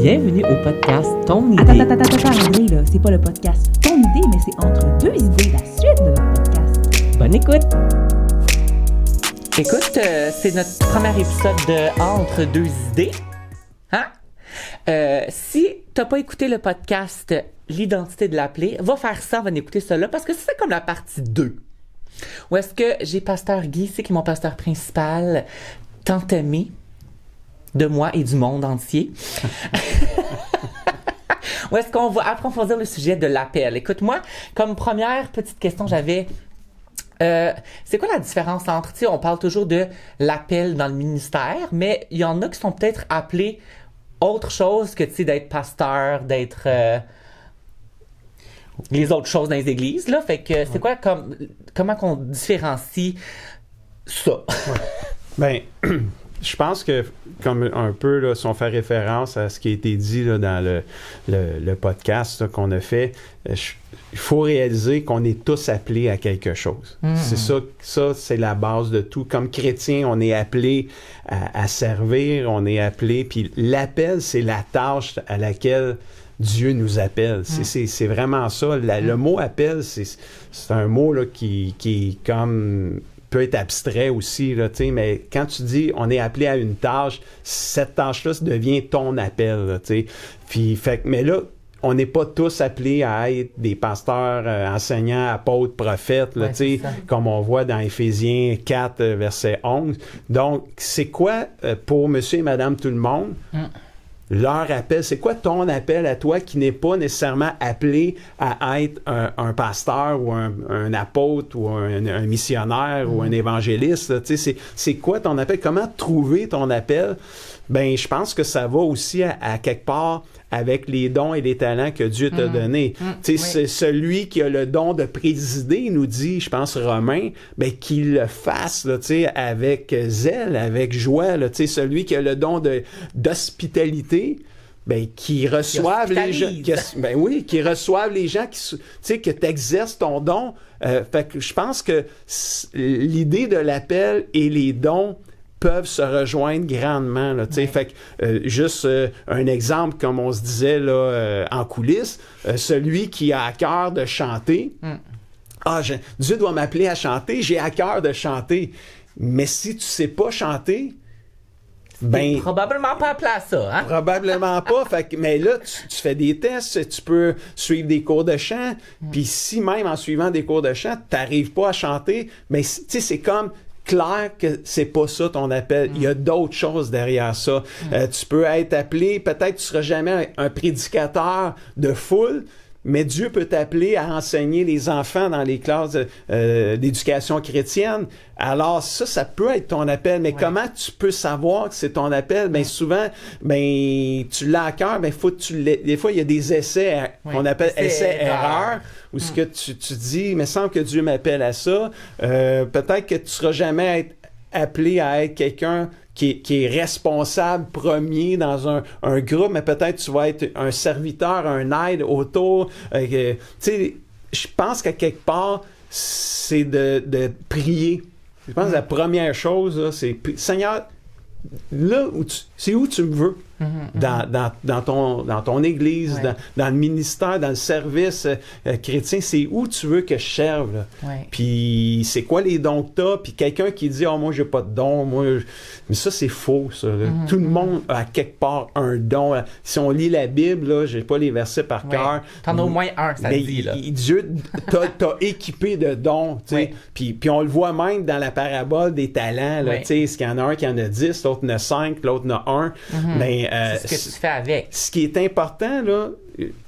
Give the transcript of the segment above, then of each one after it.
Bienvenue au podcast Ton idée. Attends, André, là, c'est pas le podcast Ton idée, mais c'est entre deux idées, la suite de notre podcast. Bonne écoute! Écoute, c'est notre premier épisode de Entre deux idées. Hein? Si t'as pas écouté le podcast L'identité de l'appelé, va faire ça avant d'écouter cela, parce que c'est comme la partie 2. Où est-ce que j'ai Pasteur Guy, c'est qui est mon pasteur principal, tant aimé de moi et du monde entier. Où est-ce qu'on va approfondir le sujet de l'appel? Écoute, moi, comme première petite question, j'avais... c'est quoi la différence entre, tu sais, on parle toujours de l'appel dans le ministère, mais il y en a qui sont peut-être appelés autre chose que, tu sais, d'être pasteur, d'être les autres choses dans les églises, là. Fait que c'est quoi, comment qu'on différencie ça? Ben, je pense que, comme un peu, là, si on fait référence à ce qui a été dit là, dans le podcast là, qu'on a fait, il faut réaliser qu'on est tous appelés à quelque chose. C'est ça, c'est la base de tout. Comme chrétien, on est appelé à servir, on est appelé, puis l'appel, c'est la tâche à laquelle Dieu nous appelle. C'est vraiment ça. Le mot appel, c'est un mot là, qui est comme... peut être abstrait aussi, là, mais quand tu dis on est appelé à une tâche, cette tâche-là ça devient ton appel. Là, puis, mais là, on n'est pas tous appelés à être des pasteurs, enseignants, apôtres, prophètes, là, comme on voit dans Éphésiens 4, verset 11. Donc, c'est quoi pour monsieur et madame tout le monde? Leur appel, c'est quoi ton appel à toi qui n'est pas nécessairement appelé à être un pasteur ou un apôtre ou un missionnaire ou un évangéliste? C'est quoi ton appel? Comment trouver ton appel? Ben, je pense que ça va aussi à quelque part avec les dons et les talents que Dieu t'a donnés. C'est celui qui a le don de présider, nous dit, je pense, Romain, ben, qu'il le fasse là, avec zèle, avec joie. Là, celui qui a le don d'hospitalité, ben, qui reçoivent les gens, qui reçoivent les gens, que tu exerces ton don. Fait que je pense que l'idée de l'appel et les dons peuvent se rejoindre grandement. Là, fait que, juste un exemple, comme on se disait là, en coulisses, celui qui a à cœur de chanter, Dieu doit m'appeler à chanter, j'ai à cœur de chanter. Mais si tu sais pas chanter, ben, probablement pas appelé à ça, hein? Probablement pas. Fait que, mais là, tu fais des tests, tu peux suivre des cours de chant, puis si même en suivant des cours de chant, tu n'arrives pas à chanter, mais c'est comme clair que c'est pas ça ton appel. Il y a d'autres choses derrière ça. Tu peux être appelé, peut-être tu seras jamais un prédicateur de foule, mais Dieu peut t'appeler à enseigner les enfants dans les classes d'éducation chrétienne. Alors ça peut être ton appel. Mais comment tu peux savoir que c'est ton appel? Ben souvent, ben tu l'as à cœur, ben faut que tu l'aies. Des fois, il y a des essais qu'on appelle essais-erreurs, où ce que tu dis, il me semble que Dieu m'appelle à ça. Peut-être que tu seras jamais appelé à être quelqu'un qui est responsable premier dans un groupe, mais peut-être tu vas être un serviteur, un aide autour. Tu sais, je pense qu'à quelque part, c'est de prier. Je pense que la première chose, là, c'est Seigneur, là, c'est où tu me veux? Dans ton église, dans le ministère, dans le service chrétien, c'est où tu veux que je serve. Puis c'est quoi les dons que tu as? Puis quelqu'un qui dit « Oh, moi, j'ai pas de don. » Mais ça, c'est faux, ça. Tout le monde a quelque part un don. Si on lit la Bible, là, j'ai pas les versets par cœur. T'en as au moins un, ça dit. Là. Dieu t'a équipé de dons. Puis on le voit même dans la parabole des talents. Là, est-ce qu'il y en a un qui en a 10, l'autre en a 5, l'autre en a 1. Mais c'est ce que tu fais avec. Ce qui est important, là,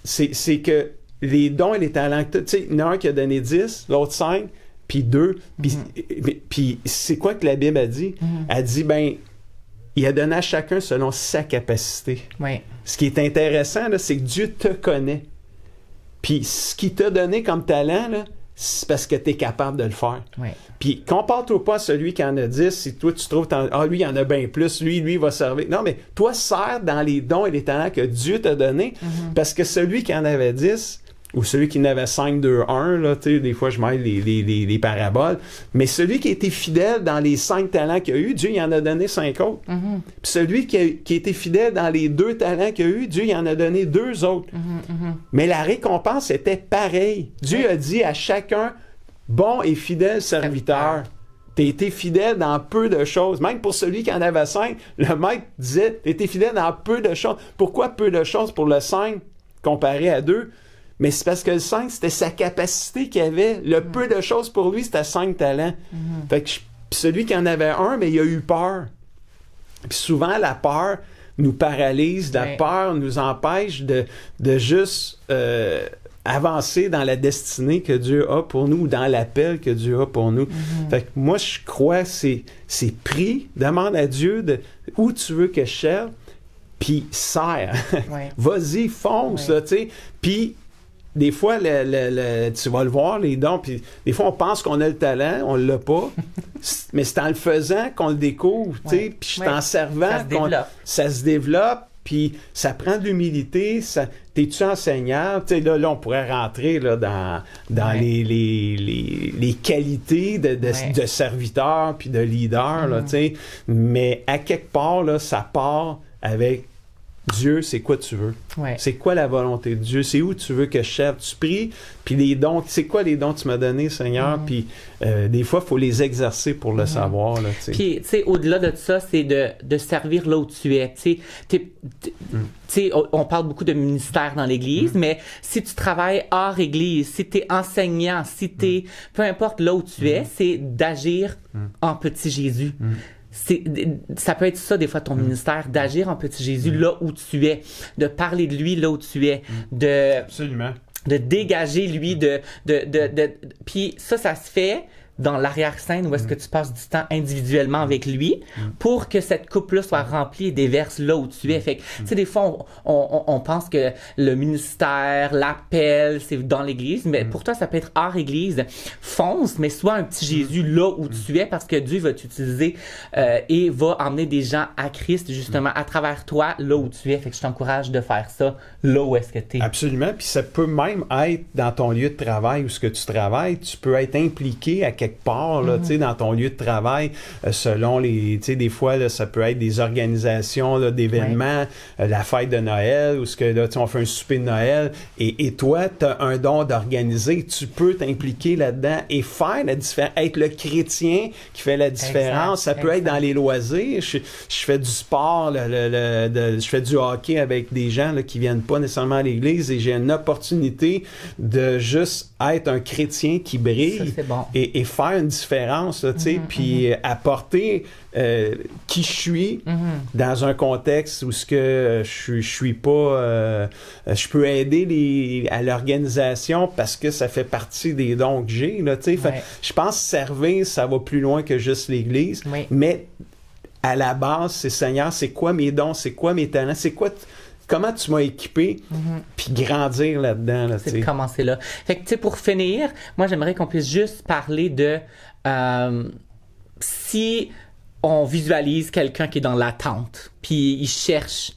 c'est que les dons et les talents, tu sais, il y en a un qui a donné 10, l'autre 5, puis 2. Puis c'est quoi que la Bible a dit? Elle dit, ben, il a donné à chacun selon sa capacité. Ce qui est intéressant, là, c'est que Dieu te connaît. Puis ce qu'il t'a donné comme talent, là, c'est parce que tu es capable de le faire. Puis compare-toi pas à celui qui en a 10, si toi tu trouves, lui il en a bien plus, lui il va servir. Non, mais toi sers dans les dons et les talents que Dieu t'a donnés, parce que celui qui en avait 10, ou celui qui en avait 5, 2, 1, là, tu sais, des fois je mêle les paraboles, mais celui qui a été fidèle dans les 5 talents qu'il a eu, Dieu il en a donné 5 autres. Mm-hmm. Puis celui qui a été fidèle dans les 2 talents qu'il a eu, Dieu il en a donné 2 autres. Mais la récompense était pareille. Dieu a dit à chacun, bon et fidèle serviteur. T'as été fidèle dans peu de choses. Même pour celui qui en avait 5, le maître disait, t'as été fidèle dans peu de choses. Pourquoi peu de choses pour le 5 comparé à 2? Mais c'est parce que le 5, c'était sa capacité qu'il avait. Le peu de choses pour lui, c'était 5 talents. Fait que celui qui en avait 1, mais il a eu peur. Puis souvent, la peur nous paralyse. La peur nous empêche de juste avancer dans la destinée que Dieu a pour nous ou dans l'appel que Dieu a pour nous. Fait que moi, je crois que c'est prie. Demande à Dieu où tu veux que je serve, puis serre. Vas-y, fonce, là, tu sais. Puis des fois, tu vas le voir, les dons, puis des fois, on pense qu'on a le talent, on l'a pas, mais c'est en le faisant qu'on le découvre, tu sais, puis c'est en servant ça se développe, puis ça prend de l'humilité, t'es-tu enseignant? Tu sais, là, on pourrait rentrer là, dans les qualités de serviteur puis de leader, là, tu sais, mais à quelque part, là, ça part avec Dieu, c'est quoi tu veux? C'est quoi la volonté de Dieu? C'est où tu veux que je serve? Tu pries, puis les dons, c'est quoi les dons que tu m'as donnés, Seigneur? Puis des fois, il faut les exercer pour le savoir. Là, puis, tu sais, au-delà de ça, c'est de servir là où tu es. Tu sais, on parle beaucoup de ministère dans l'Église, mais si tu travailles hors Église, si tu es enseignant, si tu es... Peu importe là où tu es, c'est d'agir en petit Jésus. Ça peut être ça, des fois, ton ministère, d'agir en petit Jésus là où tu es, de parler de lui là où tu es, Absolument. de dégager lui, puis ça se fait dans l'arrière-scène où est-ce que tu passes du temps individuellement avec lui pour que cette coupe-là soit remplie et déverse là où tu es. Fait que, tu sais, des fois, on pense que le ministère, l'appel, c'est dans l'Église, mais pour toi, ça peut être hors Église. Fonce, mais sois un petit Jésus là où tu es parce que Dieu va t'utiliser et va emmener des gens à Christ, justement, à travers toi, là où tu es. Fait que je t'encourage de faire ça là où est-ce que tu es. Absolument. Puis ça peut même être dans ton lieu de travail où ce que tu travailles, tu peux être impliqué à quelque part, là, tu sais, dans ton lieu de travail, selon les, tu sais, des fois, là, ça peut être des organisations, là, d'événements, la fête de Noël, ou ce que, là, tu sais, on fait un souper de Noël, et toi, tu as un don d'organiser, tu peux t'impliquer là-dedans et faire la différence, être le chrétien qui fait la différence. Ça peut être dans les loisirs. Je fais du sport, je fais du hockey avec des gens là, qui viennent pas nécessairement à l'église, et j'ai une opportunité de juste être un chrétien qui brille. Ça, c'est bon. Et faire une différence, tu sais, puis apporter qui je suis dans un contexte où ce que je suis pas, je peux aider à l'organisation parce que ça fait partie des dons que j'ai, là, tu sais. Je pense que servir, ça va plus loin que juste l'Église, mais à la base, c'est Seigneur, c'est quoi mes dons, c'est quoi mes talents, c'est quoi... Comment tu m'as équipé, puis grandir là-dedans. Là, c'est de commencer là. Fait que, tu sais, pour finir, moi, j'aimerais qu'on puisse juste parler de... si on visualise quelqu'un qui est dans l'attente, puis il cherche,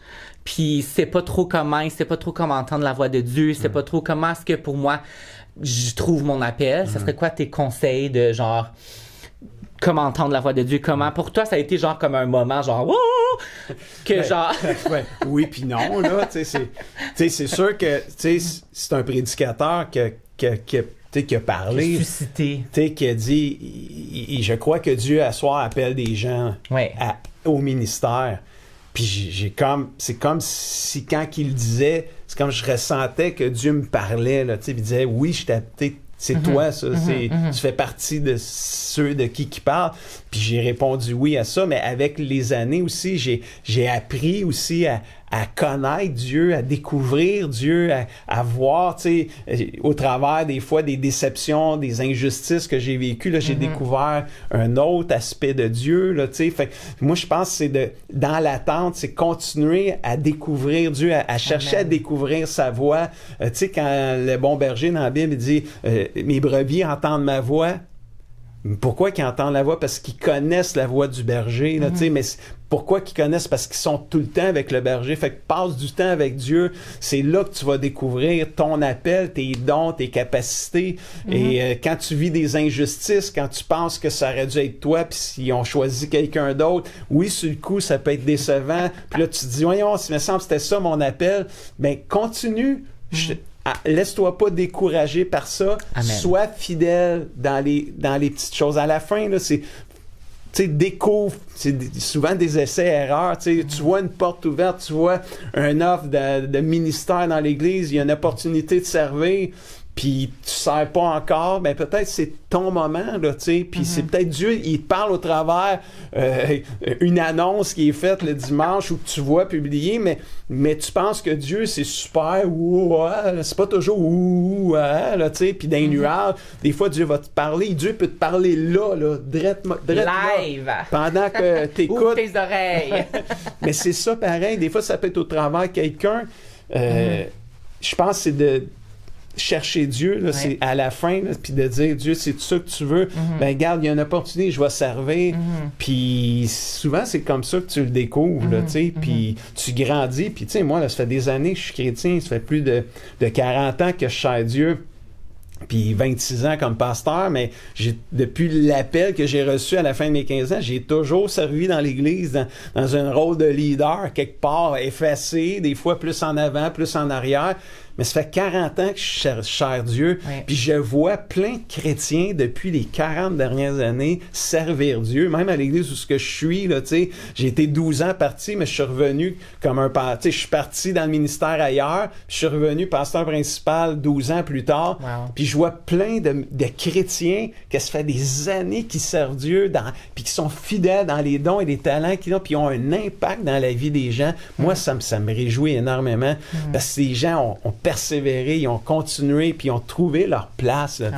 puis il sait pas trop comment entendre la voix de Dieu, il sait pas trop comment est-ce que, pour moi, je trouve mon appel. Ça serait quoi tes conseils de, genre... Comment entendre la voix de Dieu? Comment? Pour toi, ça a été genre comme un moment, genre, wouh! Que genre. Oui, puis non, là. Tu sais, c'est sûr que, tu sais, c'est un prédicateur qui a parlé. Suscité. Tu sais, qui a dit, je crois que Dieu, à soir, appelle des gens au ministère. Puis c'est comme si quand il disait, c'est comme je ressentais que Dieu me parlait, là, tu sais, il disait, oui, je t'ai. C'est toi, ça. Tu fais partie de ceux de qui parle. Puis j'ai répondu oui à ça, mais avec les années aussi, j'ai appris aussi à connaître Dieu, à découvrir Dieu, à voir, tu sais, au travers des fois des déceptions, des injustices que j'ai vécues, là, j'ai découvert un autre aspect de Dieu, là, tu sais. Fait moi, je pense que c'est dans l'attente, c'est continuer à découvrir Dieu, à chercher à découvrir sa voix. Tu sais, quand le bon berger dans la Bible, il dit mes brebis entendent ma voix. Pourquoi qu'ils entendent la voix? Parce qu'ils connaissent la voix du berger, là, tu sais, mais Pourquoi qu'ils connaissent? Parce qu'ils sont tout le temps avec le berger. Fait que passe du temps avec Dieu. C'est là que tu vas découvrir ton appel, tes dons, tes capacités. Et quand tu vis des injustices, quand tu penses que ça aurait dû être toi, puis s'ils ont choisi quelqu'un d'autre, oui, sur le coup, ça peut être décevant. Puis là, tu te dis, voyons, il me semble que c'était ça mon appel. Ben, continue. Laisse-toi pas décourager par ça. Amen. Sois fidèle dans les petites choses. À la fin, là, c'est... Tu sais, découvre, c'est souvent des essais-erreurs. Tu vois une porte ouverte, tu vois une offre de ministère dans l'Église, il y a une opportunité de servir, puis tu ne sers pas encore, ben peut-être c'est ton moment, là, tu sais, puis c'est peut-être Dieu, il te parle au travers une annonce qui est faite le dimanche ou que tu vois publier, mais tu penses que Dieu, c'est super, c'est pas toujours là, tu sais, puis dans les nuages, des fois, Dieu va te parler, Dieu peut te parler là, drette Live! là, pendant que Ouvre t'écoutes. tes oreilles! Mais c'est ça pareil, des fois, ça peut être au travers de quelqu'un. Je pense que c'est de chercher Dieu, là, c'est à la fin, puis de dire, Dieu, c'est ça que tu veux, ben regarde, il y a une opportunité, je vais servir, puis souvent, c'est comme ça que tu le découvres, là, tu sais, puis tu grandis, puis tu sais, moi, là, ça fait des années que je suis chrétien, ça fait plus de 40 ans que je sers Dieu, puis 26 ans comme pasteur, mais depuis l'appel que j'ai reçu à la fin de mes 15 ans, j'ai toujours servi dans l'Église, dans un rôle de leader, quelque part, effacé, des fois plus en avant, plus en arrière. Mais ça fait 40 ans que je sers Dieu, puis je vois plein de chrétiens depuis les 40 dernières années servir Dieu, même à l'église où ce que je suis, là, tu sais, j'ai été 12 ans parti, mais je suis revenu comme un pasteur, tu sais, je suis parti dans le ministère ailleurs, je suis revenu pasteur principal 12 ans plus tard, puis je vois plein de chrétiens que ça fait des années qu'ils servent Dieu, puis qui sont fidèles dans les dons et les talents qu'ils ont, puis ils ont un impact dans la vie des gens. Moi, ça me réjouit énormément, parce que ces gens ont persévéré, ils ont continué, puis ils ont trouvé leur place. Là,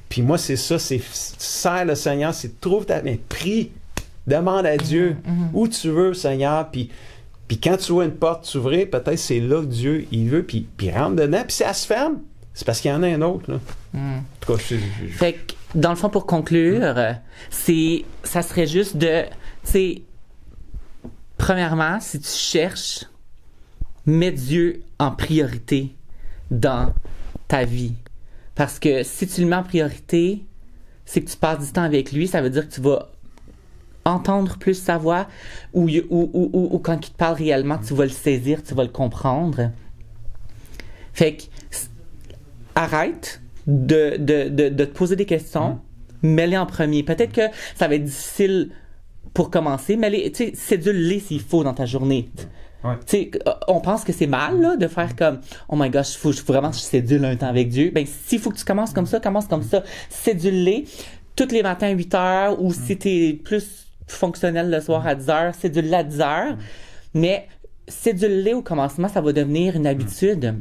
puis moi, c'est ça, c'est sers le Seigneur, c'est trouve mais prie, demande à Dieu où tu veux, Seigneur, puis quand tu vois une porte s'ouvrir, peut-être c'est là que Dieu, il veut, puis rentre dedans, puis si elle se ferme, c'est parce qu'il y en a un autre. Là. En tout cas, Fait que, dans le fond, pour conclure, ça serait juste de, tu sais, premièrement, si tu cherches, mets Dieu en priorité dans ta vie. Parce que si tu le mets en priorité, c'est que tu passes du temps avec lui, ça veut dire que tu vas entendre plus sa voix ou quand il te parle réellement, tu vas le saisir, tu vas le comprendre. Fait que arrête de te poser des questions, mets-les en premier. Peut-être que ça va être difficile pour commencer, mais cédule-les s'il faut dans ta journée. On pense que c'est mal là, de faire comme oh my gosh, faut vraiment que je cédule un temps avec Dieu. Ben s'il faut que tu commences comme ça, cédule-les tous les matins à 8h ou si t'es plus fonctionnel le soir à 10h, cédule-les à 10h. Mais cédule-les au commencement, ça va devenir une habitude.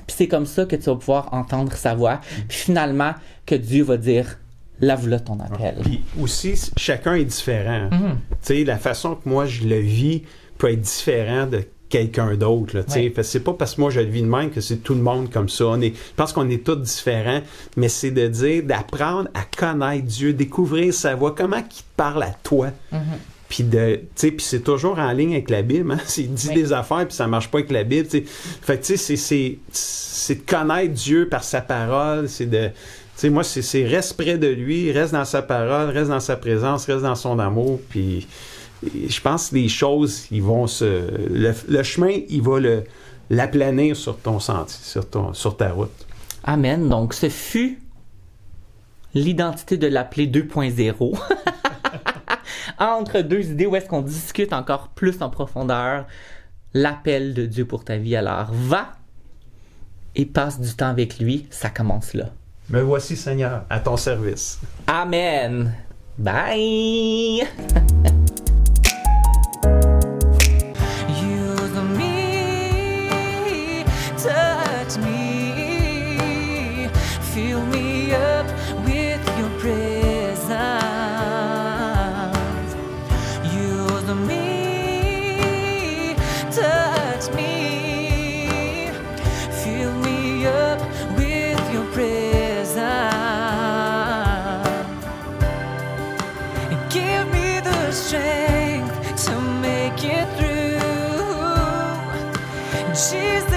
Puis c'est comme ça que tu vas pouvoir entendre sa voix. Puis finalement, que Dieu va dire lave-le ton appel. Puis aussi, chacun est différent. Tu sais, la façon que moi je le vis peut être différent de quelqu'un d'autre. Là, c'est pas parce que moi je le vis de même que c'est tout le monde comme ça. Je pense qu'on est tous différents, mais c'est de dire, d'apprendre à connaître Dieu, découvrir sa voix, comment il te parle à toi. Puis c'est toujours en ligne avec la Bible. Hein? Il dit des affaires puis ça marche pas avec la Bible. T'sais. Fait que c'est de connaître Dieu par sa parole. C'est de moi c'est reste près de lui, reste dans sa parole, reste dans sa présence, reste dans son amour. Puis je pense que les choses, ils vont le chemin, il va l'aplanir sur ton sentier, sur ta route. Amen. Donc, ce fut l'identité de l'appelé 2.0. Entre deux idées où est-ce qu'on discute encore plus en profondeur l'appel de Dieu pour ta vie. Alors, va et passe du temps avec lui. Ça commence là. Me voici, Seigneur, à ton service. Amen. Bye. Touch me, fill me up with your presence. Use me, touch me, fill me up with your presence. And give me the strength to make She's the